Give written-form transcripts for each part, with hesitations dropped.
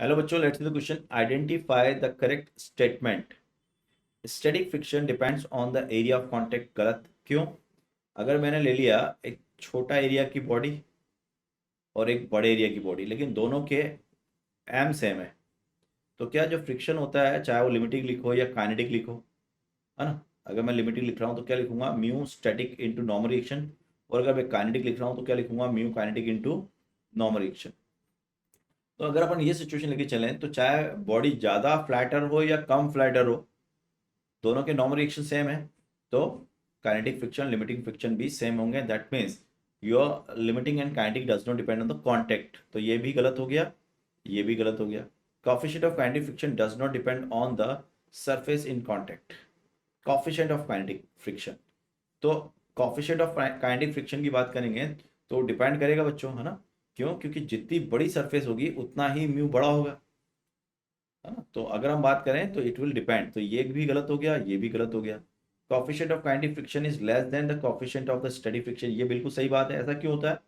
Hello बच्चों, let's see the question. Identify the correct statement. Static friction depends on the area of contact. गलत क्यों? अगर मैंने ले लिया एक छोटा एरिया की बॉडी और एक बड़े एरिया की बॉडी, लेकिन दोनों के एम सेम है, तो क्या जो फ्रिक्शन होता है, चाहे वो लिमिटिंग लिखो या काइनेटिक लिखो, है ना? अगर मैं लिमिटिंग लिख रहा हूँ तो क्या लिखूंगा? Mu static into normal reaction. और अगर मैं काइनेटिक लिख रहा हूँ तो क्या लिखूंगा? Mu kinetic into normal reaction. तो अगर अपन ये सिचुएशन लेके चलें तो चाहे बॉडी ज़्यादा फ्लैटर हो या कम फ्लैटर हो, दोनों के नॉर्मल रिएक्शन सेम है, तो काइनेटिक फ्रिक्शन लिमिटिंग फ्रिक्शन भी सेम होंगे। That means your limiting and kinetic does not depend on the contact. तो ये भी गलत हो गया, ये भी गलत हो गया। Coefficient of kinetic friction does not depend on the surface in contact. Coefficient of kinetic friction, तो कोफिशिएंट ऑफ काइनेटिक फ्रिक्शन की बात करेंगे तो डिपेंड करेगा बच्चों, है ना? क्यों? क्योंकि जितनी बड़ी सरफेस होगी उतना ही म्यू बड़ा होगा, है ना? तो अगर हम बात करें तो इट विल डिपेंड। तो ये भी गलत हो गया, ये भी गलत हो गया। Coefficient of kinetic friction is less than the coefficient of the static friction, ये बिल्कुल सही बात है। ऐसा क्यों होता है?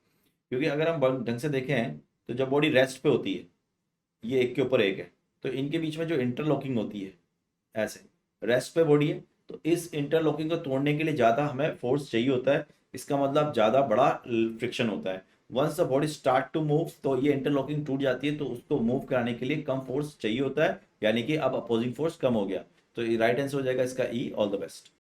क्योंकि अगर हम ढंग से देखें तो जब बॉडी रेस्ट पे होती है, ये एक के ऊपर एक है, तो इनके बीच में जो इंटरलॉकिंग होती है, ऐसे रेस्ट पे बॉडी है, तो इस इंटरलॉकिंग को तोड़ने के लिए ज़्यादा हमें फोर्स चाहिए होता है। इसका मतलब ज़्यादा बड़ा फ्रिक्शन होता है। Once the body start to move, तो ये इंटरलॉकिंग टूट जाती है, तो उसको मूव कराने के लिए कम फोर्स चाहिए होता है, यानी कि अब अपोजिंग फोर्स कम हो गया। तो राइट आंसर हो जाएगा इसका ई। All the best.